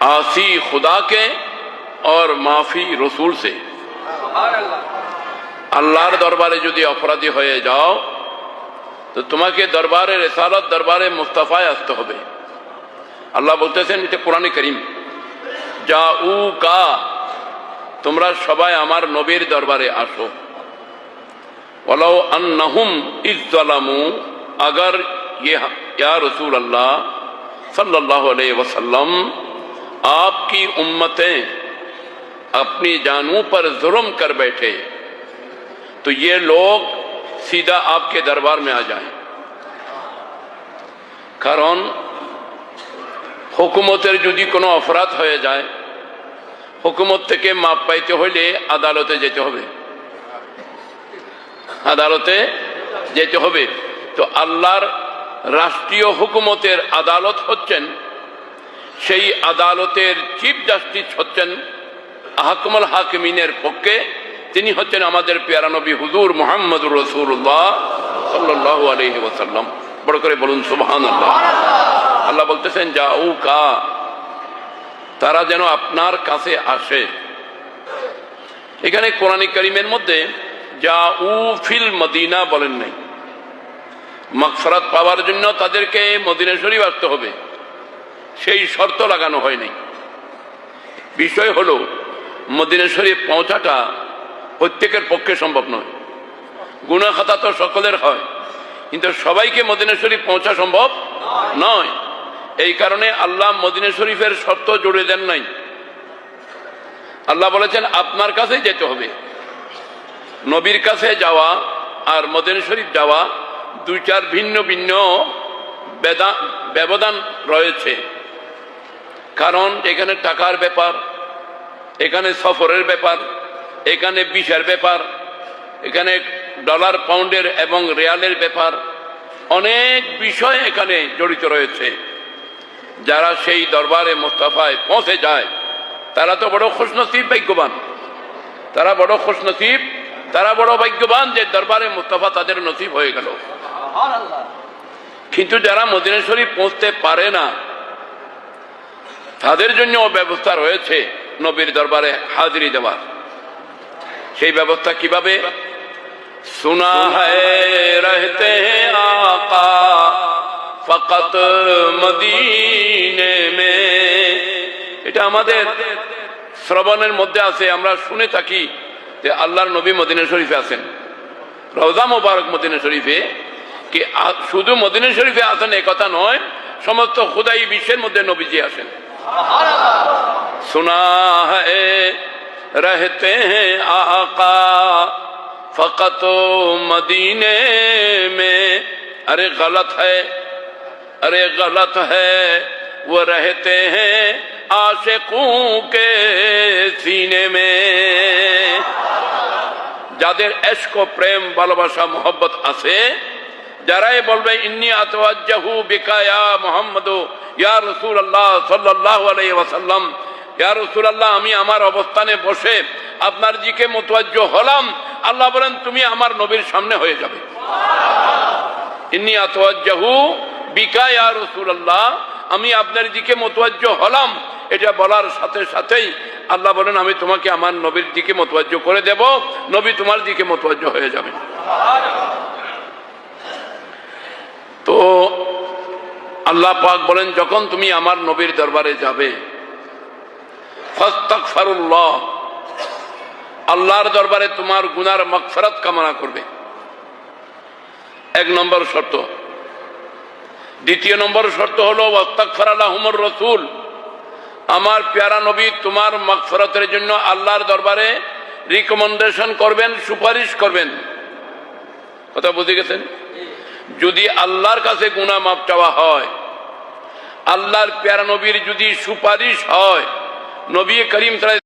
आसी खुदा के और माफी रसूल से। আল্লাহর দরবারে যদি অপরাধী হয়ে যাও তো তোমাকে দরবারে রিসালাত, দরবারে মুস্তাফায় আসতে হবে। আল্লাহ বলতেছেন, এটা কোরআনে কারীম, জাউকা, তোমরা সবাই আমার নবীর দরবারে আসো। ওয়ালাউ আন্নাহুম ইযযালামু, अगर ये या रसूल अल्लाह सल्लल्लाहु अलैहि वसल्लम आपकी उम्मतें अपनी जानों पर जुल्म कर बैठे तो ये लोग सीधा आपके दरबार में आ जाएं। कारण हुकूमतेर যদি কোনো অপরাধ হয়ে যায়, হুকুমত থেকে মাপ পাইতে হইলে আদালতে যেতে হবে, আদালতে যেতে হবে। তো আল্লাহর রাষ্ট্রীয় হুকুমতের আদালত হচ্ছেন, সেই আদালতের চিফ জাস্টিস হচ্ছেন আহকামুল হাকিমিনের পক্ষে, তিনি হচ্ছেন আমাদের প্যারা নবী হুজুর মুহাম্মদুর রাসূলুল্লাহ সাল্লাল্লাহু আলাইহি ওয়াসাল্লাম। বড় করে বলুন সুবহানাল্লাহ। আল্লাহ বলতেছেন, জাউকা, তারা যেন আপনার কাছে আসে। এখানে কোরআন কারীমের মধ্যে জাউ ফিল মদিনা বলেন নাই। মাগফিরাত পাওয়ার জন্য তাদেরকে মদিনা শরীফ আসতে হবে, সেই শর্ত লাগানো হয় নাই। বিষয় হলো, মদিনা শরীফ পৌঁছাটা প্রত্যেকের পক্ষে সম্ভব নয়। গুনাহ খাতা তো সকলের হয়, কিন্তু সবাইকে মদিনা শরীফ পৌঁছা সম্ভব নয়। এই কারণে আল্লাহ মদিনা শরীফের শর্ত জুড়ে দেন নাই। আল্লাহ বলেছেন আপনার কাছেই যেতে হবে। নবীর কাছে যাওয়া আর মদিনা শরীফ যাওয়া দুইটার ভিন্ন ভিন্ন ব্যবধান রয়েছে। কারণ এখানে টাকার ব্যাপার, এখানে সফরের ব্যাপার, এখানে ভিসার ব্যাপার, এখানে ডলার পাউন্ডের এবং রিয়ালের ব্যাপার, অনেক বিষয় এখানে জড়িত রয়েছে। যারা সেই দরবারে মুস্তাফায় পৌঁছে যায় তারা তো বড় খুশনসিব, ভাগ্যবান। তারা বড় খুশনসিব, তারা বড় ভাগ্যবান যে দরবারে মুস্তাফা তাদের নসিব হয়ে গেল। কিন্তু যারা মদিনা শরীফ পৌঁছতে পারে না, তাদের জন্য ব্যবস্থা রয়েছে নবীর দরবারে হাজিরি দেওয়ার। সেই ব্যবস্থা কিভাবে? সুনা হ্যায় রহতে হ্যায় আকা ফকত মদিনে মে, এটা আমাদের শ্রবণের মধ্যে আছে। আমরা শুনে থাকি যে আল্লাহর নবী মদিনা শরীফে আছেন, রওজা মুবারক মদিনা শরীফে। কি শুধু মদিনা শরীফে আসেন এ কথা নয়, সমস্ত খুদাই বিশ্বের মধ্যে নবীজি আসেন। सुना है रहते हैं आका फकत मदीने में, अरे गलत है, अरे गलत है, वो रहते हैं आशिकों के सीने में। যাদের ইশক প্রেম ভালোবাসা মোহব্বত আছে, যারাই বলবে ইন্নী আতওয়াজ্জাহু বিকা ইয়া মুহাম্মদ ইয়া রাসূলুল্লাহ সাল্লাল্লাহু আলাইহি ওয়াসাল্লাম, ইয়া রাসূলুল্লাহ আমি আমার অবস্থানে বসে আপনার দিকে মুতাওয়াজ্জহ হলাম, আল্লাহ বলেন তুমি আমার নবীর সামনে হয়ে যাবে। ইন্নী আতওয়াজ্জাহু বিকা ইয়া রাসূলুল্লাহ, আমি আপনার দিকে মুতাওয়াজ্জহ হলাম, এটা বলার সাথে সাথেই আল্লাহ বলেন আমি তোমাকে আমার নবীর দিকে মুতাওয়াজ্জহ করে দেব, নবী তোমার দিকে মুতাওয়াজ্জহ হয়ে যাবে। তো আল্লাহ পাক বলেন যখন তুমি আমার নবীর দরবারে যাবে, ফাস্তাগফিরুল্লাহ, আল্লাহর দরবারে তোমার গুনার মাগফিরাত কামনা করবে। এক নম্বর শর্ত। দ্বিতীয় নম্বর শর্ত হলো ওয়াস্তাগফির লাহুমুর রাসূল, আমার প্যারা নবী তোমার মাগফিরাতের জন্য আল্লাহর দরবারে রিকমেন্ডেশন করবেন, সুপারিশ করবেন। কথা বুঝে গেছেন? যদি আল্লাহর কাছে গুনাহ মাফ চাওয়া হয়, আল্লাহর প্যারা নবীর যদি সুপারিশ হয়, নবী করিম